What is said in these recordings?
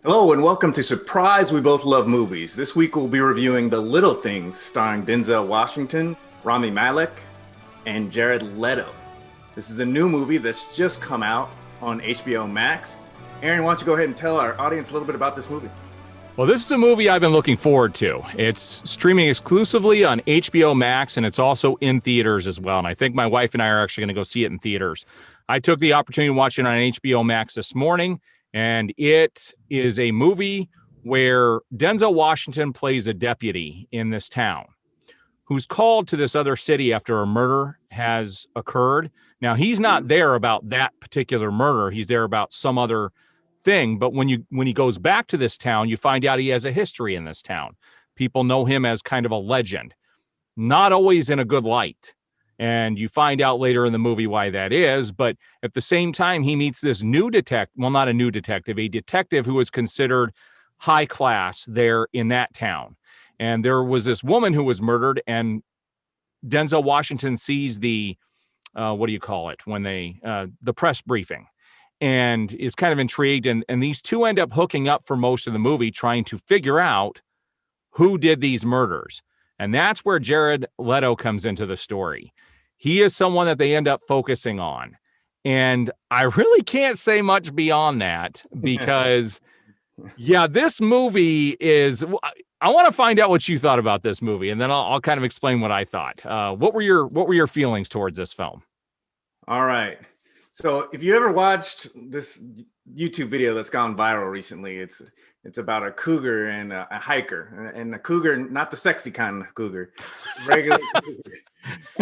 Hello and welcome to Surprise We Both Love Movies. This week we'll be reviewing The Little Things starring Denzel Washington, Rami Malek, and Jared Leto. This is a new movie that's just come out on HBO Max. Aaron, why don't you go ahead and tell our audience a little bit about this movie? Well, this is a movie I've been looking forward to. It's streaming exclusively on HBO Max, and it's also in theaters as well. And I think my wife and I are actually going to go see it in theaters. I took the opportunity to watch it on HBO Max this morning, and it is a movie where Denzel Washington plays a deputy in this town who's called to this other city after a murder has occurred. Now, he's not there about that particular murder. He's there about some other thing. But when he goes back to this town, you find out he has a history in this town. People know him as kind of a legend, not always in a good light. And you find out later in the movie why that is. But at the same time, he meets this new detective, well, not a new detective, a detective who is considered high class there in that town. And there was this woman who was murdered, and Denzel Washington sees the, what do you call it, when the press briefing, and is kind of intrigued. And these two end up hooking up for most of the movie, trying to figure out who did these murders. And that's where Jared Leto comes into the story. He is someone that they end up focusing on. And I really can't say much beyond that because, yeah, this movie is... I want to find out what you thought about this movie, and then I'll kind of explain what I thought. What were your feelings towards this film? All right. So if you ever watched this YouTube video that's gone viral recently, it's about a cougar and a hiker, and the cougar, not the sexy kind of cougar, regular cougar.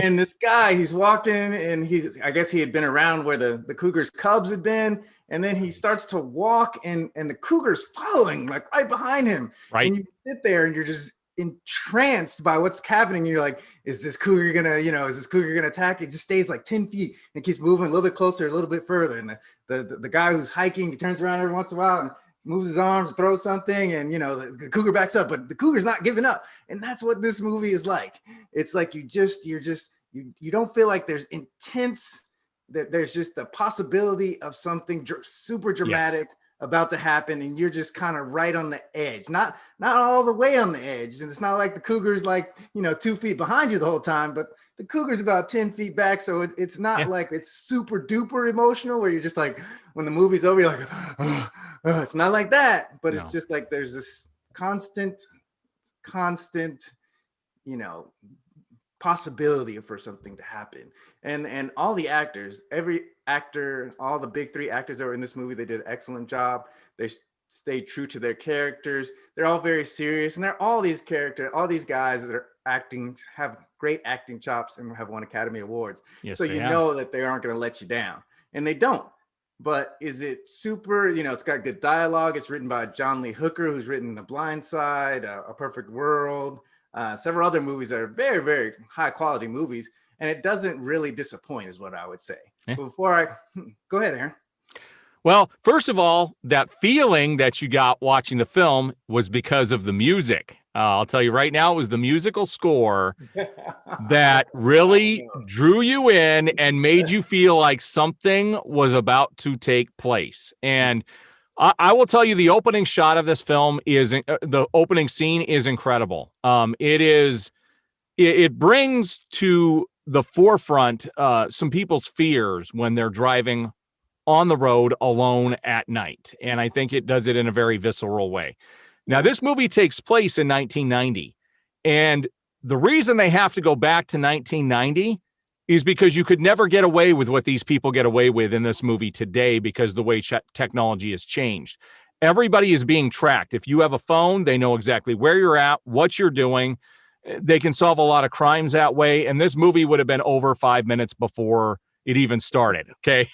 And this guy, he's walking, and I guess he had been around where the cougar's cubs had been, and then he starts to walk, and the cougar's following like right behind him. Right. And you sit there and you're just entranced by what's happening. You're like, is this cougar gonna attack? It just stays like 10 feet and keeps moving a little bit closer, a little bit further. And the guy who's hiking, he turns around every once in a while and moves his arms, throws something, and the cougar backs up, but the cougar's not giving up. And that's what this movie is like. It's like you don't feel like there's intense, that there's just the possibility of something super dramatic. Yes. About to happen, and you're just kind of right on the edge, not all the way on the edge. And it's not like the cougar's like 2 feet behind you the whole time, but the cougar's about 10 feet back, so it's not like it's super duper emotional where you're just like, when the movie's over, you're like, it's not like that. But it's just like there's this constant possibility for something to happen. And all the actors, every actor, all the big three actors that were in this movie, they did an excellent job. They stayed true to their characters. They're all very serious, and they're all these guys that are acting, have great acting chops and have won Academy Awards. Yes, so you know that they aren't going to let you down, and they don't. But is it super? It's got good dialogue. It's written by John Lee Hooker, who's written The Blind Side, A Perfect World, several other movies that are very, very high quality movies, and it doesn't really disappoint, is what I would say. Yeah. Before I go ahead, Aaron. Well, first of all, that feeling that you got watching the film was because of the music. I'll tell you right now, it was the musical score that really drew you in and made you feel like something was about to take place. And I will tell you, the opening shot of this film the opening scene is incredible. It brings to the forefront some people's fears when they're driving on the road alone at night. And I think it does it in a very visceral way. Now, this movie takes place in 1990. And the reason they have to go back to 1990 is because you could never get away with what these people get away with in this movie today, because the way technology has changed. Everybody is being tracked. If you have a phone, they know exactly where you're at, what you're doing. They can solve a lot of crimes that way. And this movie would have been over 5 minutes before it even started. Okay.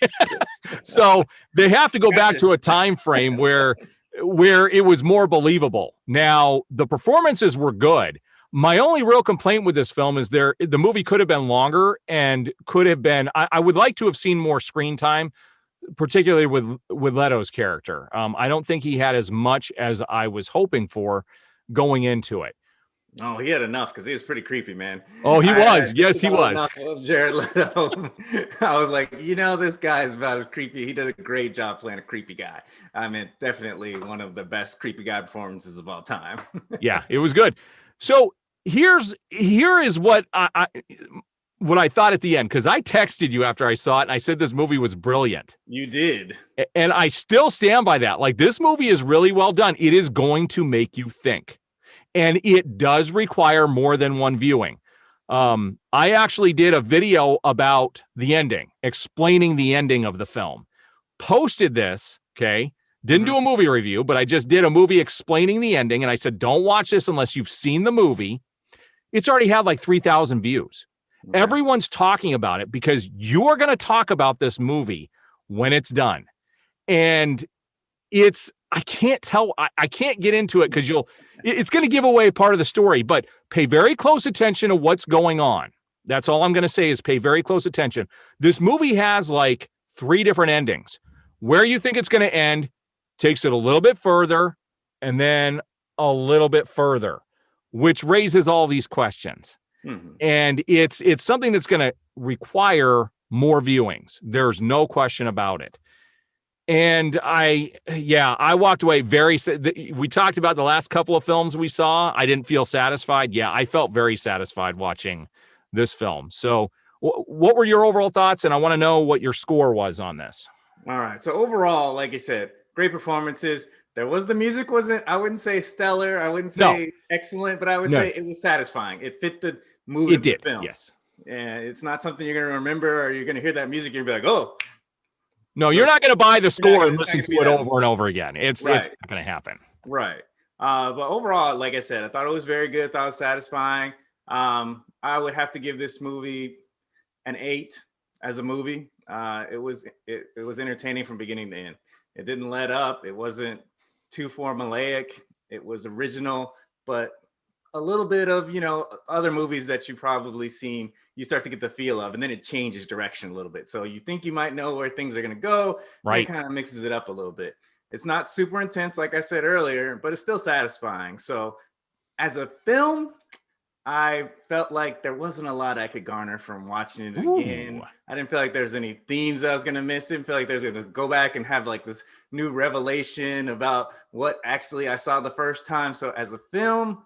So they have to go back to a time frame where it was more believable. Now, the performances were good. My only real complaint with this film is the movie could have been longer and could have been, I would like to have seen more screen time, particularly with Leto's character. I don't think he had as much as I was hoping for going into it. Oh, he had enough because he was pretty creepy, man. Oh, he I was. just Yes, he about was. enough of Jared Leto. I was like, this guy is about as creepy. He did a great job playing a creepy guy. I mean, definitely one of the best creepy guy performances of all time. Yeah, it was good. So here is what I thought at the end, because I texted you after I saw it and I said this movie was brilliant. You did. And I still stand by that. Like, this movie is really well done. It is going to make you think. And it does require more than one viewing. I actually did a video about the ending, explaining the ending of the film. Posted this, okay? Didn't do a movie review, but I just did a movie explaining the ending. And I said, don't watch this unless you've seen the movie. It's already had like 3,000 views. Okay. Everyone's talking about it because you're going to talk about this movie when it's done. And I can't get into it because it's going to give away part of the story, but pay very close attention to what's going on. That's all I'm going to say is pay very close attention. This movie has like 3 different endings. Where you think it's going to end takes it a little bit further and then a little bit further, which raises all these questions. Mm-hmm. And it's something that's going to require more viewings. There's no question about it. And I walked away we talked about the last couple of films we saw. I didn't feel satisfied. Yeah, I felt very satisfied watching this film. So what were your overall thoughts? And I want to know what your score was on this. All right. So overall, like I said, great performances. The music I wouldn't say stellar. I wouldn't say excellent, but I would say it was satisfying. It fit the mood of the film. Yes. And it's not something you're going to remember, or you're going to hear that music. You're going to be like, oh. No, you're not going to buy the score and listen to it over and over again. It's not going to happen. Right. But overall, like I said, I thought it was very good. I thought it was satisfying. I would have to give this movie an 8 as a movie. It was entertaining from beginning to end. It didn't let up. It wasn't too formulaic. It was original, but a little bit of, other movies that you've probably seen, you start to get the feel of, and then it changes direction a little bit. So you think you might know where things are going to go. Right. It kind of mixes it up a little bit. It's not super intense, like I said earlier, but it's still satisfying. So as a film, I felt like there wasn't a lot I could garner from watching it again. I didn't feel like there's any themes I was going to miss. Didn't feel like there's going to go back and have like this new revelation about what actually I saw the first time. So as a film,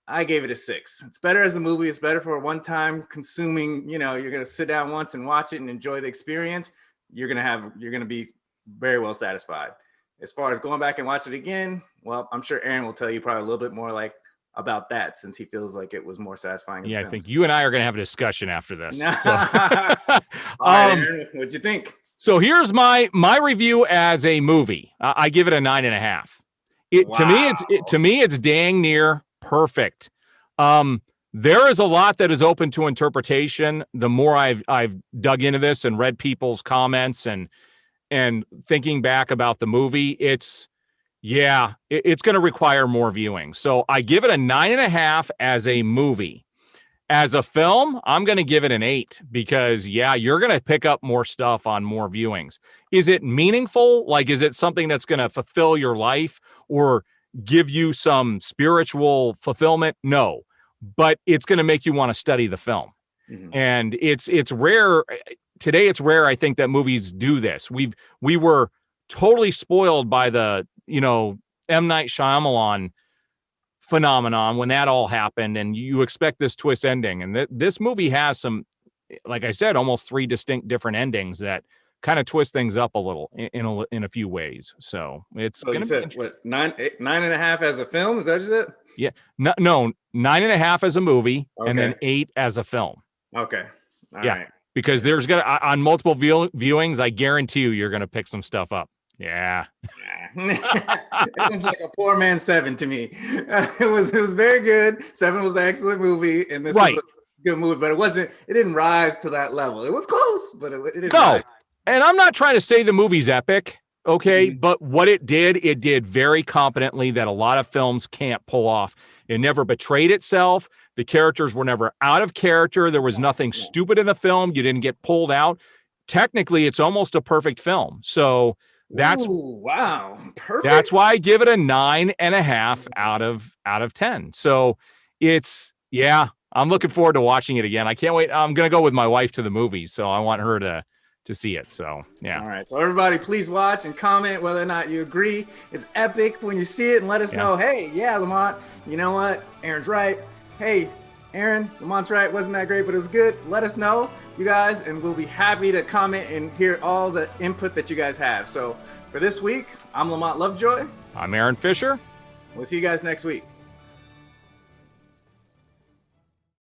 I gave it a 6. It's better as a movie. It's better for a one-time consuming, you're going to sit down once and watch it and enjoy the experience. You're going to be very well satisfied. As far as going back and watch it again, well, I'm sure Aaron will tell you probably a little bit more like about that, since he feels like it was more satisfying. Yeah, I think you and I are going to have a discussion after this. So. Aaron, what'd you think? So here's my review as a movie. I give it a 9.5. To me, it's dang near perfect. There is a lot that is open to interpretation. The more I've dug into this and read people's comments and thinking back about the movie, it's going to require more viewing. So I give it a 9.5 as a movie. As a film, I'm going to give it an 8 because, you're going to pick up more stuff on more viewings. Is it meaningful? Like, is it something that's going to fulfill your life or give you some spiritual fulfillment? No, but it's going to make you want to study the film. Mm-hmm. And it's rare. Today, it's rare, I think, that movies do this. We were totally spoiled by the, M. Night Shyamalan phenomenon when that all happened, and you expect this twist ending. And this movie has some, like I said, almost 3 distinct different endings that kind of twist things up a little in a few ways. So it's going to be what, 9.5 as a film? Is that just it? Yeah. No, 9.5 as a movie, and then 8 as a film. Okay. All right. Because there's on multiple viewings, I guarantee you're going to pick some stuff up. Yeah. It was like a poor man's 7 to me. It was very good. 7 was an excellent movie, and this was a good movie, but it didn't rise to that level. It was close, but it didn't rise. And I'm not trying to say the movie's epic, okay? Mm-hmm. But what it did very competently that a lot of films can't pull off. It never betrayed itself. The characters were never out of character. There was nothing stupid in the film. You didn't get pulled out. Technically, it's almost a perfect film. So that's wow, perfect. That's why I give it a 9.5 out of 10. So I'm looking forward to watching it again. I can't wait. I'm going to go with my wife to the movies, so I want her to see it. So, yeah. All right. So everybody, please watch and comment whether or not you agree. It's epic when you see it, and let us know, hey, yeah, Lamont, you know what? Aaron's right. Hey, Aaron, Lamont's right. Wasn't that great, but it was good. Let us know, you guys, and we'll be happy to comment and hear all the input that you guys have. So for this week, I'm Lamont Lovejoy. I'm Aaron Fisher. We'll see you guys next week.